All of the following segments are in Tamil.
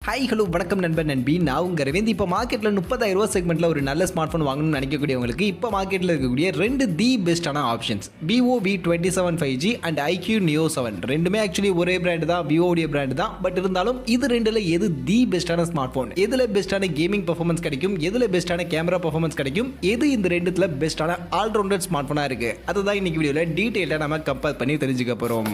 ஹாய் ஹலோ வணக்கம் நண்பன் நண்பி. நான் உங்கள் ரவீந்த். இப்போ மார்க்கெட்டில் 30,000 செக்மெண்ட்டில் ஒரு நல்ல ஸ்மார்ட் ஃபோன் வாங்கணும்னு நினைக்கக்கூடியவங்களுக்கு இப்போ மார்க்கெட்டில் இருக்கக்கூடிய ரெண்டு தி பெஸ்ட்டான options Vivo V27 5G and Iqoo Neo 7. ரெண்டுமே ஆக்சுவலி ஒரே பிராண்டு தான், விவோடைய பிராண்டு தான். பட் இருந்தாலும் இது ரெண்டில் எது தி பெஸ்ட்டான ஸ்மார்ட் ஃபோன், எதில் பெஸ்ட்டான கேமிங் பர்ஃபார்மன்ஸ் கிடைக்கும், எதில் பெஸ்ட்டான கேமரா பர்ஃபார்மன்ஸ் கிடைக்கும், எது இந்த ரெண்டுத்தில் பெஸ்ட்டான ஆல்ரவுண்டட் ஸ்மார்ட் ஃபோனாக இருக்குது, அதை தான் இன்னைக்கு வீடியோவில் டீட்டெயிலாக நம்ம கம்பேர் பண்ணி தெரிஞ்சுக்க போகிறோம்.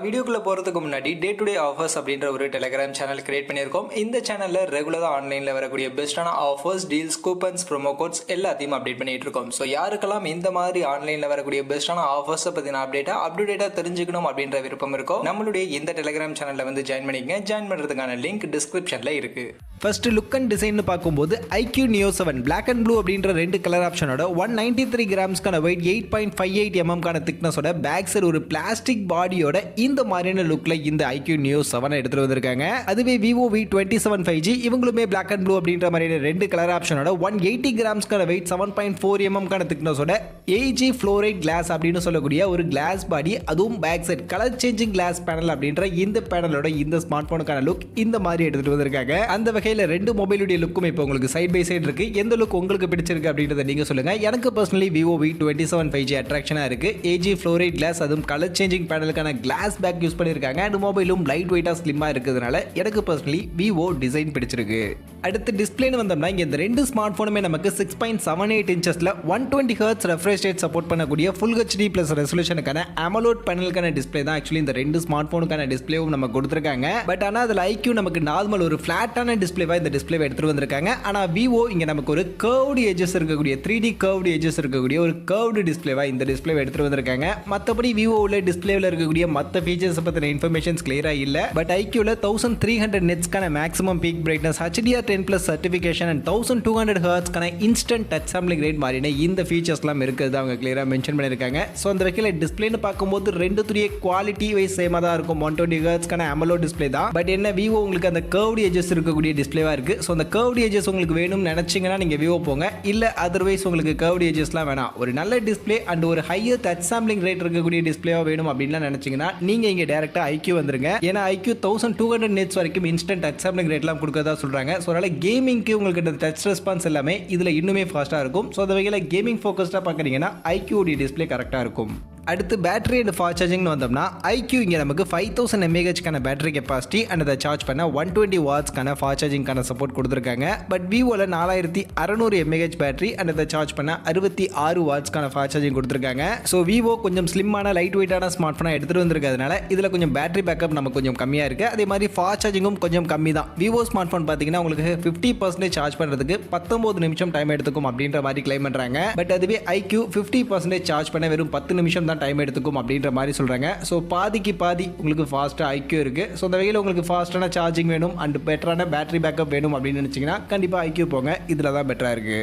வீடியோக்குள்ள போகிறதுக்கு முன்னாடி டே டு டே ஆஃபர்ஸ் அப்படின்ற ஒரு டெலிகிராம் சேனல் கிரியேட் பண்ணியிருக்கோம். இந்த சேனலில் ரெகுலராக ஆன்லைனில் வரக்கூடிய பெஸ்ட்டான offers, deals, coupons, promo quotes எல்லாத்தையும் அப்டேட் பண்ணிட்டு இருக்கோம். ஸோ யாருக்கெல்லாம் இந்த மாதிரி ஆன்லைனில் வரக்கூடிய பெஸ்ட்டான ஆஃபர்ஸை பற்றின அப்டேட்டாக தெரிஞ்சுக்கணும் அப்படின்ற விருப்பம் இருக்கோ நம்மளுடைய இந்த டெலிகிராம் சேனலில் வந்து ஜாயின் பண்ணிக்கங்க. ஜாயின் பண்ணுறதுக்கான லிங்க் டிஸ்கிரிப்ஷனில் இருக்குது. ஃபர்ஸ்ட் லுக் அண்ட் டிசைன் பார்க்கும்போது Iqoo Neo 7 black and blue அப்படின்ற ரெண்டு கலர் ஆப்ஷனோட 193 கிராம்ஸ்க்கான வெயிட், 8.58 mm திக்னஸோட பேக் சைடு ஒரு பிளாஸ்டிக் பாடியோட இந்த மாதிரியான லுக்ல இந்த Iqoo Neo 7 எடுத்துட்டு வந்திருக்காங்க. அதுவே Vivo V27 5G இவங்களுமே பிளாக் அண்ட் ப்ளூ அப்படின்ற மாதிரியான ரெண்டு கலர் ஆப்ஷனோட 180 கிராம்ஸ்க்கான வெயிட், 7.4 mm திக்னஸோட AG ஃப்ளோரைட் கிளாஸ் அப்படின்னு சொல்லக்கூடிய ஒரு கிளாஸ் பாடி, அதுவும் back side colour changing glass panel அப்படின்ற இந்த பேனலோட இந்த ஸ்மார்ட் போனுக்கான லுக் இந்த மாதிரி எடுத்துட்டு வந்திருக்காங்க. அந்த வகையில் ரெண்டு மொபைலுடைய லுக்கும் இப்போ உங்களுக்கு சைட் பை சைடு இருக்கு. எந்த லுக் உங்களுக்கு பிடிச்சிருக்கு அப்படின்றத நீங்க சொல்லுங்க. எனக்கு பர்சனலி Vivo V27 5G அட்ராக்ஷனா இருக்கு. AG ஃப்ளோரைட் கிளாஸ், அதுவும் கலர் சேஞ்சிங் பேனலுக்கான கிளாஸ் பேக் யூஸ் பண்ணிருக்காங்க. அந்த மொபைலும் லைட் வெயிட்டா ஸ்லிம்மா இருக்கிறதுனால எனக்கு பர்சனலி Vivo டிசைன் பிடிச்சிருக்கு. அடுத்து டிஸ்பிளேன்னு வந்தோம்னா இங்க இந்த ரெண்டு ஸ்மார்ட் போனுமே நமக்கு 6.78 இன்ச்சஸ்ல 120 Hz ரெஃப்ரெஷ் ரேட் சப்போர்ட் பண்ணக்கூடிய ஃபுல் HD பிளஸ் ரெசல்யூஷனுக்கான AMOLED பேனலுக்கான டிஸ்பிளே தான் ஆக்சுவலி இந்த ரெண்டு ஸ்மார்ட் போனுக்கான டிஸ்பிளேவும் நம்ம கொடுத்திருக்காங்க. பட் ஆனா அதுல Iqoo நமக்கு நார்மல் ஒரு ஃபிளாட்டான டிஸ்பிளேவா இந்த டிஸ்பிளேவை எடுத்துட்டு வந்திருக்காங்க. ஆனா Vivo இங்க நமக்கு ஒரு கர்வ்டு எட்ஜஸ் இருக்கக்கூடிய 3D கர்வ்டு எட்ஜஸ் இருக்கக்கூடிய ஒரு கர்வ்டு டிஸ்பிளேவா இந்த டிஸ்பிளேவை எடுத்துட்டு வந்திருக்காங்க. மத்தபடி Vivo உள்ள டிஸ்பிளேவில் இருக்கக்கூடிய மற்ற ஃபீச்சர்ஸ் பத்தின இன்ஃபர்மேஷன்ஸ் கிளியரா இல்ல. பட் Iqooல 1300 nitsக்கான maximum peak brightness, HDR10+ certification and 1200 Hzக்கான இன்ஸ்டன்ட் டச் சாம்பிளிங் ரேட் மாதிரின இந்த ஃபீச்சர்ஸ்லாம் இருக்குது அவங்க கிளியரா மென்ஷன் பண்ணிருக்காங்க. ஸோ அந்த வகையில் டிஸ்பிளேன்னு பார்க்கும்போது ரெண்டுத்துடைய குவாலிட்டி வைஸ் சேமா தான் இருக்கும். 120 Hzக்கான AMOLED டிஸ்பிளே தான். பட் என்ன Vivo உங்களுக்கு அந்த கர்வ்டு எட்ஜஸ் இருக்கக்கூடிய டிஸ்பிளேவா இருக்கு. ஸோ அந்த கர்வ்டு எட்ஜஸ் உங்களுக்கு வேணும்னு நினைச்சீங்கன்னா நீங்க Vivo போங்க. இல்ல அதர்வைஸ் உங்களுக்கு கர்வ்டு எட்ஜஸ்லாம் வேணாம், ஒரு நல்ல டிஸ்பிளே அண்ட் ஒரு ஹையர் டச் சாம்பிளிங் ரேட் இருக்கக்கூடிய டிஸ்பிளேவா வேணும் அப்படின்லாம் நினைச்சீங்கன்னா நீங்க இங்க டைரக்டா Iqoo வந்துருங்க. ஏன்னா Iqoo 1200 nits வரைக்கும் இன்ஸ்டன்ட் டச் சாம்பிளிங் ரேட்லாம் கொடுக்கறதா சொல்றாங்க. ஸோ அதனால கேமிங்க்கு உங்களுக்கு இந்த டச் ரெஸ்பான்ஸ் எல்லாமே இதுல இன்னுமே ஃபாஸ்டா இருக்கும். ஸோ அந்த வகையில் கேமிங் ஃபோக்கஸ்டா பார்க்குறீங்கன்னா Iqoo டிஸ்பிளே கரெக்டா இருக்கும். அடுத்து பேட்டரி அண்ட் ஃபாஸ்ட் சார்ஜிங்னு வந்தோம்னா Iqoo இங்கே நமக்கு 5000 mAhக்கான பேட்டரி கெப்பாசிட்டி அண்ட் அதை சார்ஜ் பண்ண 120 வாட்ஸ்க்கான ஃபாஸ்ட் சார்ஜிங்கான சப்போர்ட் கொடுத்துருக்காங்க. பட் Vivoல 4600 mAh பேட்டரி அண்ட் அதை சார்ஜ் பண்ண 66 வாட்ஸ்க்கான ஃபாஸ்ட் சார்ஜிங் கொடுத்துருக்காங்க. ஸோ Vivo கொஞ்சம் ஸ்லிம்மான லைட் வெயிட்டான ஸ்மார்ட் ஃபோனாக எடுத்துகிட்டு வந்திருக்கிறதுனால இதில் கொஞ்சம் பேட்டரி பேக்கப் நமக்கு கொஞ்சம் கம்மியாக இருக்குது. அதே மாதிரி ஃபாஸ்ட் சார்ஜிங்கும் கொஞ்சம் கம்மி தான். Vivo ஸ்மார்ட் ஃபோன் பார்த்தீங்கன்னா உங்களுக்கு 50% சார்ஜ் பண்ணுறதுக்கு 19 நிமிஷம் டைம் எடுத்துக்கும் அப்படின்ற மாதிரி கிளைம் பண்ணுறாங்க. பட் அதுவே Iqoo 50% சார்ஜ் பண்ண வெறும் 10 நிமிஷம் டைம் எடுத்துக்கும் அப்படின்ற மாதிரி சொல்றாங்க. சோ பாதிக்கு பாதி உங்களுக்கு ஃபாஸ்டா Iqoo இருக்கு. சோ அந்த வகையில் உங்களுக்கு ஃபாஸ்டான சார்ஜிங் வேணும் அண்ட் பெட்டரான பேட்டரி பேக்கப் வேணும் அப்படின்னு நினைச்சீங்கன்னா கண்டிப்பா Iqoo போங்க. இதுல தான் பெட்டரா இருக்கு.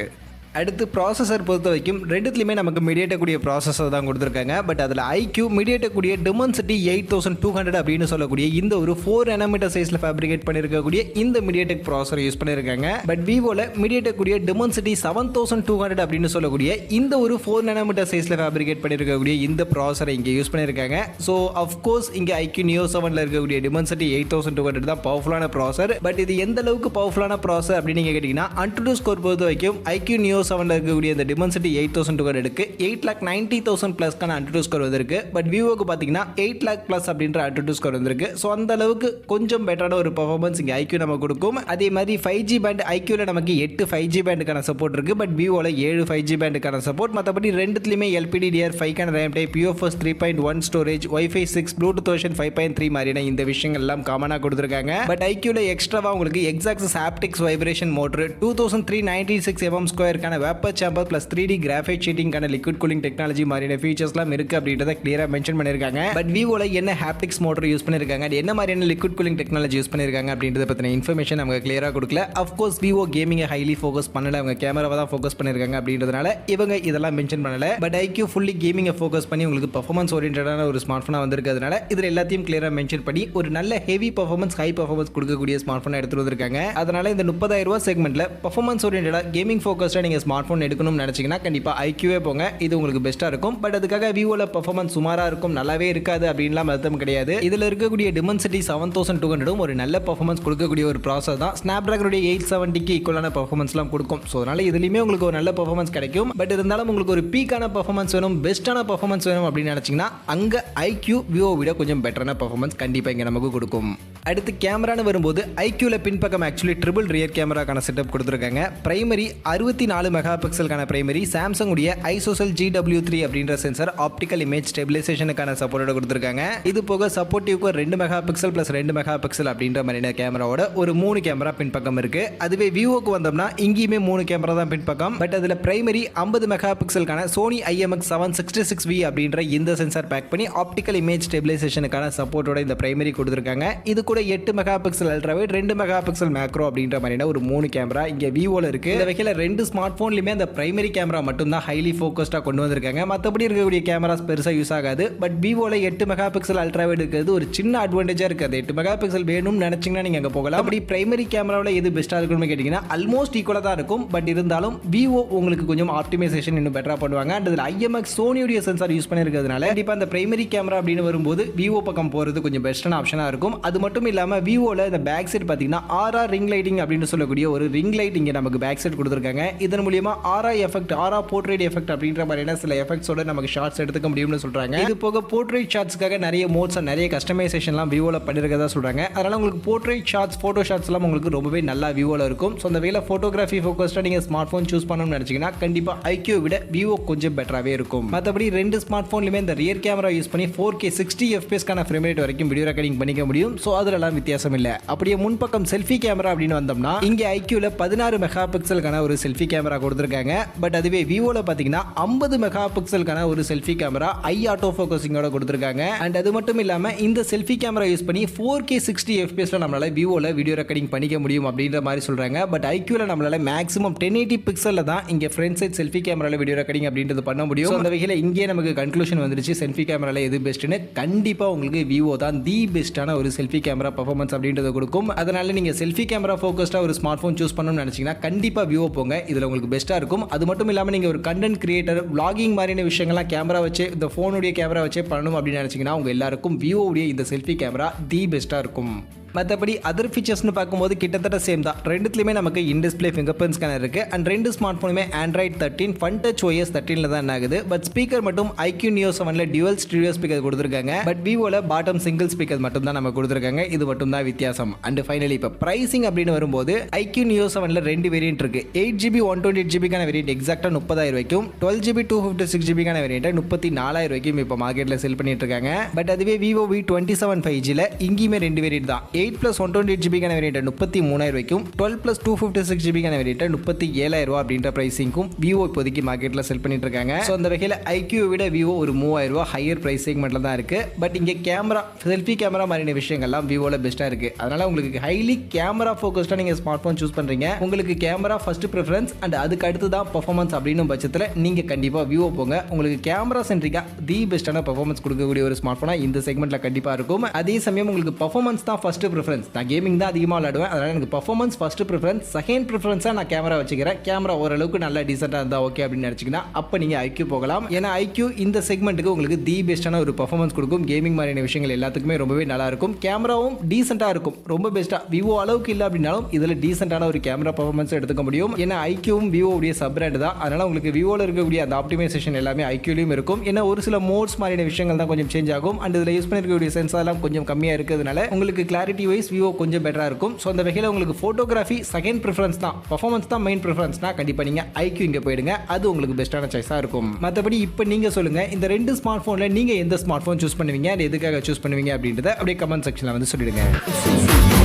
அடுத்து ப்ராசஸர் பொறுத்த வரைக்கும் ரெண்டுத்துலையுமே நமக்கு MediaTek கூடிய ப்ராசஸர் தான் கொடுத்துருக்காங்க. பட் அதில் Iqoo MediaTek கூடிய Dimensity 8200 அப்படின்னு சொல்லக்கூடிய இந்த ஒரு 4 nm சைஸில் ஃபேப்ரிகேட் பண்ணியிருக்கக்கூடிய இந்த MediaTek ப்ராசஸர் யூஸ் பண்ணியிருக்காங்க. பட் Vivoல MediaTek கூடிய Dimensity 7200 அப்படின்னு சொல்லக்கூடிய இந்த ஒரு 4 nm சைஸில் ஃபேப்ரிகேட் பண்ணியிருக்கக்கூடிய இந்த ப்ராசஸரை இங்கே யூஸ் பண்ணியிருக்காங்க. ஸோ அஃப்கோர்ஸ் இங்கே Iqoo Neo 7ல இருக்கக்கூடிய Dimensity 8200 தான் பவர்ஃபுல்லான ப்ராசஸர். பட் இது எந்த அளவுக்கு பவர்ஃபுல்லான ப்ராசஸர் அப்படின்னு நீங்கள் கேட்டிங்கன்னா AnTuTu ஸ்கோர் பொறுத்த வரைக்கும் Iqoo Neo 7ல இருக்கக்கூடிய இந்த Dimensity 8200க்கு 8,90,000 பிளஸ்க்கான AnTuTu ஸ்கோர் வந்திருக்கு. பட் Vivoக்கு பார்த்தீங்கன்னா 8 lakh பிளஸ் அப்படின்ற AnTuTu ஸ்கோர் வந்திருக்கு. ஸோ அந்த அளவுக்கு கொஞ்சம் பெட்டரான ஒரு பர்ஃபார்மன்ஸ் இங்கே Iqoo நமக்கு கொடுக்கும். அதே மாதிரி 5G பேண்ட் Iqooல நமக்கு 8 5G பேண்டுக்கான சப்போர்ட் இருக்கு. பட் Vivoல 7 5G பேண்டுக்கான சப்போர்ட். மற்றபடி ரெண்டுத்துலையுமே LPDDR5 RAM type, UFS 3.1 storage, Wi-Fi 6, Bluetooth version 5.3 மாதிரியான இந்த விஷயங்கள் எல்லாம் காமனாக கொடுத்துருக்காங்க. பட் Iqooல எக்ஸ்ட்ராவா உங்களுக்கு X-axis haptics vibration motor, 2396 mm2 vapour chamber plus 3D graphite ஷீட்டிங்கான லிக்விட் கூலிங் டெக்னாலஜி மாதிரியான ஃபீச்சர்ஸ்லாம் இருக்கு அப்படின்றத கிளியரா மென்ஷன் பண்ணிருக்காங்க. பட் Vivoல என்ன ஹாப்டிக்ஸ் மோட்டர் யூஸ் பண்ணிருக்காங்க, என்ன மாதிரியான லிக்விட் கூலிங் டெக்னாலஜி யூஸ் பண்ணிருக்காங்க அப்படின்றத பத்தின இன்ஃபர்மேஷன் நமக்கு கிளியரா கொடுக்கல. அஃப்கோர்ஸ் Vivo கேமிங்கை ஹைலி ஃபோக்கஸ் பண்ணல, அவங்க கேமராவை தான் ஃபோக்கஸ் பண்ணிருக்காங்க அப்படின்றதுனால இவங்க இதெல்லாம் மென்ஷன் பண்ணல. பட் Iqoo ஃபுல்லி கேமிங்கை ஃபோக்கஸ் பண்ணி உங்களுக்கு பர்ஃபார்மன்ஸ் ஓரியன்டான ஒரு ஸ்மார்ட் ஃபோனா வந்திருக்கிறதுனால இதுல எல்லாத்தையும் கிளியரா மென்ஷன் பண்ணி ஒரு நல்ல ஹெவி பர்ஃபார்மன்ஸ், ஹை பர்ஃபார்மன்ஸ் கொடுக்கக்கூடிய ஸ்மார்ட் ஃபோனை எடுத்துட்டு வந்திருக்காங்க. அதனால இந்த 30,000 செக்மெண்ட்ல பர்ஃபார்மன்ஸ் ஓரியன்டா கேமிங் ஃபோக்கஸ்டா நீங்க நீங்கள் ஸ்மார்ட் ஃபோன் எடுக்கணும்னு நினச்சிங்கன்னா கண்டிப்பாக ஐக்யூவே போங்க, இது உங்களுக்கு பெஸ்ட்டாக இருக்கும். பட் அதுக்காக விவோவில் பர்ஃபார்மன்ஸ் சுமாராக இருக்கும், நல்லாவே இருக்காது அப்படின்லாம் அர்த்தம் கிடையாது. இதில் இருக்கக்கூடிய Dimensity 7200 ஒரு நல்ல பர்ஃபார்மன்ஸ் கொடுக்கக்கூடிய ஒரு ப்ராசஸ் தான். Snapdragon 870க்கு ஈக்குவலான பர்ஃபார்மன்ஸ்லாம் கொடுக்கும். ஸோ அதனால் இதுலேயுமே உங்களுக்கு ஒரு நல்ல பர்ஃபார்மன்ஸ் கிடைக்கும். பட் இருந்தாலும் உங்களுக்கு ஒரு பீக்கான பர்ஃபார்மன்ஸ் வேணும், பெஸ்ட்டான பர்ஃபார்மன்ஸ் வேணும் அப்படின்னு நினச்சிங்கன்னா அங்கே ஐக்யூ விவோ விட கொஞ்சம் பெட்டரான பர்ஃபார்மன்ஸ் கண்டிப்பாக இங்கே நமக்கு கொடுக்கும். அடுத்து கேமரான்னு வரும்போது ஐக்யூவில் பின்பக்கம் ஆக்சுவலி ட்ரிபிள் ரியர் கேமராக்கான செட்டப் கொடுத்துருக்காங்க. பிரைமரி 64 மெகா பிக்சலுக்கான பிரைமரி, சாம்சங் உடைய ஐசோசெல் GW3 அப்படின்ற சென்சார் ஆப்டிக்கல் இமேஜ் ஸ்டெபிலைசேஷனுக்கான சப்போர்ட்டோட கொடுத்துருக்காங்க. இது போக சப்போர்ட்டிவ்க்கு 2 மெகா பிக்சல் + 2 மெகா பிக்சல் அப்படின்ற மாதிரியான கேமராவோட ஒரு 3 கேமரா பின்பக்கம் இருக்கு. அதுவே விவோக்கு வந்தோம்னா இங்கேயுமே 3 கேமரா தான் பின்பக்கம். பட் அதில் பிரைமரி 50 மெகா பிக்சலுக்கான சோனி IMX766V அப்படின்ற இந்த சென்சார் பேக் பண்ணி ஆப்டிக்கல் இமேஜ் ஸ்டெபிலைசேஷனுக்கான சப்போர்ட்டோட இந்த பிரைமரி கொடுத்துருக்காங்க. இது கூட 8 mega pixel ultrawide, 2 mega pixel macro அப்படின்ற மாதிரியான ஒரு 3 கேமரா இங்கே விவோல இருக்கு. இந்த வகையில் 2 ஸ்மார்ட் போன்லயுமே அந்த பிரைமரி கேமரா மட்டும் தான் ஹைலி ஃபோக்கஸ்டாக கொண்டு வந்திருக்காங்க. மற்றபடி இருக்கக்கூடிய கேமராஸ் பெருசாக யூஸ் ஆகாது. பட் விவோல 8 மெகா பிக்சல் அல்ட்ராவைட் இருக்கிறது ஒரு சின்ன அட்வான்டேஜாக இருக்குது. 8 மெகா பிக்சல் வேணும்னு நினைச்சீங்கன்னா நீங்கள் அங்கே போகலாம். அப்படி பிரைமரி கேமராவில் எது பெஸ்ட்டாக இருக்குன்னு கேட்டிங்கன்னா ஆல்மோஸ்ட் ஈக்குவலாக தான் இருக்கும். பட் இருந்தாலும் விவோ உங்களுக்கு கொஞ்சம் ஆப்டிமைசேஷன் இன்னும் பெட்டராக பண்ணுவாங்க. அண்ட் அதில் IMX சோனியுடைய சென்சார் யூஸ் பண்ணியிருக்கிறதுனால கண்டிப்பாக அந்த பிரைமரி கேமரா அப்படின்னு வரும்போது விவோ பக்கம் போகிறது கொஞ்சம் பெஸ்ட்டான ஆப்ஷனாக இருக்கும். அது மட்டும் இல்லாமல் விவோவில் இந்த பேக் சைட் பார்த்தீங்கன்னா RR ரிங் லைட்டிங் அப்படின்னு சொல்லக்கூடிய ஒரு ரிங் லைட் இங்கே நமக்கு பேக் சைட் கொடுத்துருக்காங்க. இதன் மூலியமா RR effect, RR portrait effect அப்படின்ற மாதிரியான சில எஃபெக்ட்ஸோட நமக்கு ஷார்ட்ஸ் எடுத்துக்க முடியும்னு சொல்றாங்க. இது போக போர்ட்ரேட் ஷாட்ஸ்க்காக நிறைய மோட்ஸ் நிறைய கஸ்டமைசேஷன்லாம் விவோவில் பண்ணிருக்கதா சொல்றாங்க. அதனால உங்களுக்கு போர்ட்ரேட் ஷாட்ஸ், போட்டோ ஷாட்ஸ் எல்லாம் உங்களுக்கு ரொம்பவே நல்லா விவோவில் இருக்கும். ஸோ அந்த வேலை ஃபோட்டோகிராஃபி ஃபோக்கஸ்டாக நீங்கள் ஸ்மார்ட் ஃபோன் சூஸ் பண்ணணும்னு நினச்சிங்கன்னா கண்டிப்பாக ஐக்யூ விட விவோ கொஞ்சம் பெட்டராகவே இருக்கும். மற்றபடி 2 ஸ்மார்ட் ஃபோன்லையுமே இந்த ரியர் கேமரா யூஸ் பண்ணி 4K 60 FPS ஃப்ரேம் ரேட் வரைக்கும் வீடியோ ரெக்கார்டிங் பண்ணிக்க முடியும். ஸோ அதிலெல்லாம் வித்தியாசம் இல்லை. அப்படியே முன்பக்கம் செல்ஃபி கேமரா அப்படின்னு வந்தோம்னா இங்கே ஐக்யூவில் 16 மெகா பிக்சலுக்கான ஒரு செல்ஃபி கேமரா கொடுத்துருக்காங்க. பட் அதுவே விவோவில் பார்த்தீங்கன்னா 50 மெகா பிக்சலுக்கான ஒரு செல்ஃபி கேமரா ஐ ஆட்டோ ஃபோக்கஸிங்கோட கொடுத்துருக்காங்க. அண்ட் அது மட்டும் இல்லாமல் இந்த செல்ஃபி கேமரா யூஸ் பண்ணி 4K 60 FPS நம்மளால விவோவில் வீடியோ ரெக்கார்டிங் பண்ணிக்க முடியும் அப்படின்ற மாதிரி சொல்றாங்க. பட் ஐக்யூவில் நம்மளால மேக்ஸிமம் 1080 பிக்சலில் தான் இங்கே ஃப்ரண்ட் சைட் செல்ஃபி கேமராவில் வீடியோ ரெக்கார்டிங் அப்படின்றது பண்ண முடியும். அந்த வகையில் இங்கே நமக்கு கன்க்ளூஷன் வந்துருச்சு செல்ஃபி கேமராவில் எது பெஸ்ட்னு. கண்டிப்பாக உங்களுக்கு விவோ தான் தி பெஸ்ட்டான ஒரு செல்ஃபி கேமரா பர்ஃபார்மன்ஸ் அப்படின்றது கொடுக்கும். அதனால நீங்கள் செல்ஃபி கேமரா ஃபோக்கஸ்டாக ஒரு ஸ்மார்ட் ஃபோன் சூஸ் பண்ணணும்னு நினச்சிங்கன்னா கண்டிப்பாக விவோ போங்க, இதில் உங்களுக்கு பெஸ்ட்டாக இருக்கும். அது மட்டும் இல்லாமல் நீங்கள் ஒரு கண்டென்ட் கிரியேட்டர், vlogging மாதிரியான விஷயங்கள்லாம் கேமரா வச்சு இந்த ஃபோனுடைய கேமரா வச்சே பண்ணணும் அப்படின்னு நினச்சிங்கன்னா உங்கள் எல்லாருக்கும் விவோவுடைய இந்த செல்ஃபி கேமரா தி பெஸ்ட்டாக இருக்கும். மற்றபடி அதர் ஃபீச்சர்ஸ்னு பார்க்கும்போது கிட்டத்தட்ட சேம் தான். ரெண்டுத்துலையுமே நமக்கு in display finger print scanner இருக்குது. அண்ட் 2 ஸ்மார்ட் ஃபோனுமே Android 13 Fun Touch OS 13 தான் என்ன ஆகுது. பட் ஸ்பீக்கர் மட்டும் Iqoo Neo 7ல டியூவல் ஸ்டீரியோ ஸ்பீக்கர் கொடுத்துருக்காங்க. பட் விவோவில் பாட்டம் சிங்கிள் ஸ்பீக்கர் மட்டும் தான் நம்ம கொடுத்துருக்காங்க. இது மட்டும் தான் வித்தியாசம். அண்ட் ஃபைனலி இப்போ ப்ரைசிங் அப்படின்னு வரும்போது Iqoo Neo 7ல 2 வேரியன்ட் இருக்குது. 8GB 128GB வேரியன்ட் எக்ஸாக்டாக 30,000 ரூபாய்க்கும், 12GB 256GB வேரியன்ட்டை 34,000 ரூபாய்க்கும் இப்போ மார்க்கெட்டில் செல் பண்ணிட்டு இருக்காங்க. பட் அதுவே Vivo V27 5Gல இங்கேயுமே 2 வேரியன்ட் தான். 8+128GB வேரியன்ட் 33,000 ரூபாய்க்கும், 12+256GB வேரியன்ட் 37,000 ரூபாய் அப்படின்ற பிரைசிங்கும் விவோ இப்போதைக்கு மார்க்கெட்டில் செல் பண்ணிட்டு இருக்காங்க. ஸோ அந்த வகையில் ஐக்யூ விட விவோ ஒரு 3,000 ரூபாய் ஹையர் பிரைஸ் செக்மெண்ட்டில் தான் இருக்கு. பட் இங்கே கேமரா, செல்ஃபி கேமரா மாதிரியான விஷயங்கள்லாம் விவோவில் பெஸ்ட்டாக இருக்கு. அதனால உங்களுக்கு ஹைலி கேமரா ஃபோக்கஸ்டாக நீங்கள் ஸ்மார்ட் ஃபோன் சூஸ் பண்ணுறீங்க, உங்களுக்கு கேமரா ஃபர்ஸ்ட் ப்ரிஃபரன்ஸ் அண்ட் அதுக்கு அடுத்து தான் பர்ஃபார்மன்ஸ் அப்படின்னு பட்சத்தில் நீங்கள் கண்டிப்பாக விவோ போங்க. உங்களுக்கு கேமரா சென்ட்ரிக்காக தி பெஸ்ட்டான பர்ஃபார்மன்ஸ் கொடுக்கக்கூடிய ஒரு ஸ்மார்ட் ஃபோனாக இந்த செக்மெண்ட்டில் கண்டிப்பாக இருக்கும். அதே சமயம் உங்களுக்கு பர்ஃபார்மன்ஸ் தான் ஃபர்ஸ்ட் ப்ரிஃபரன்ஸ். நான் கேமிங் தான் அதிகமாக விளையாடுவேன், அதனால் எனக்கு பர்ஃபார்மன்ஸ் ஃபர்ஸ்ட் ப்ரிஃபரன்ஸ், செகண்ட் ப்ரிஃபரன்ஸாக நான் கேமரா வச்சுக்கிறேன். கேமரா ஓரளவுக்கு நல்லா டீசெண்டாக இருந்தால் ஓகே அப்படின்னு நினச்சிங்கன்னா அப்போ நீங்கள் ஐக்யூ போகலாம். ஏன்னா ஐக்யூ இந்த செக்மெண்ட்டுக்கு உங்களுக்கு தி பெஸ்ட்டான ஒரு பர்ஃபார்மன்ஸ் கொடுக்கும். கேமிங் மாதிரியான விஷயங்கள் எல்லாத்துக்குமே ரொம்பவே நல்லா இருக்கும். கேமராவும் டீசெண்டாக இருக்கும், ரொம்ப பெஸ்ட்டாக. விவோ அளவுக்கு இல்லை அப்படின்னாலும் இதில் டீசெண்டான ஒரு கேமரா பர்ஃபார்மன்ஸ் எடுத்துக்க முடியும். ஏன்னா ஐக்யூவும் விவோவுடைய சப் பிராண்ட் தான். அதனால் உங்களுக்கு விவோவில் இருக்கக்கூடிய அந்த ஆப்டிமைசேஷன் எல்லாமே ஐக்யூலையும் இருக்கும். ஏன்னா ஒரு சில மோட்ஸ் மாதிரியான விஷயங்கள் தான் கொஞ்சம் சேஞ்ச் ஆகும். அண்ட் இதில் யூஸ் பண்ணிருக்கக்கூடிய சென்சார்லாம் கொஞ்சம் கம்மியாக இருக்கிறதுனால உங்களுக்கு கிளாரிட்டி வைஸ் விவோ கொஞ்சம் பெட்டராக இருக்கும். ஸோ அந்த வகையில் உங்களுக்கு ஃபோட்டோகிராஃபி செகண்ட் ப்ரிஃபரன்ஸ் தான், பர்ஃபார்மன்ஸ் தான் மெயின் ப்ரிஃபரன்ஸ்னா கண்டிப்பாக நீங்கள் ஐக்யூ இங்கே போயிடுங்க, அது உங்களுக்கு பெஸ்ட்டான சாய்ஸாக இருக்கும். மற்றபடி இப்போ நீங்கள் சொல்லுங்கள், இந்த 2 ஸ்மார்ட் ஃபோனில் நீங்கள் எந்த ஸ்மார்ட் ஃபோன் சூஸ் பண்ணுவீங்க, அது எதுக்காக சூஸ் பண்ணுவீங்க அப்படின்றத அப்படியே கமெண்ட் செக்ஷனில் வந்து சொல்லிடுங்க.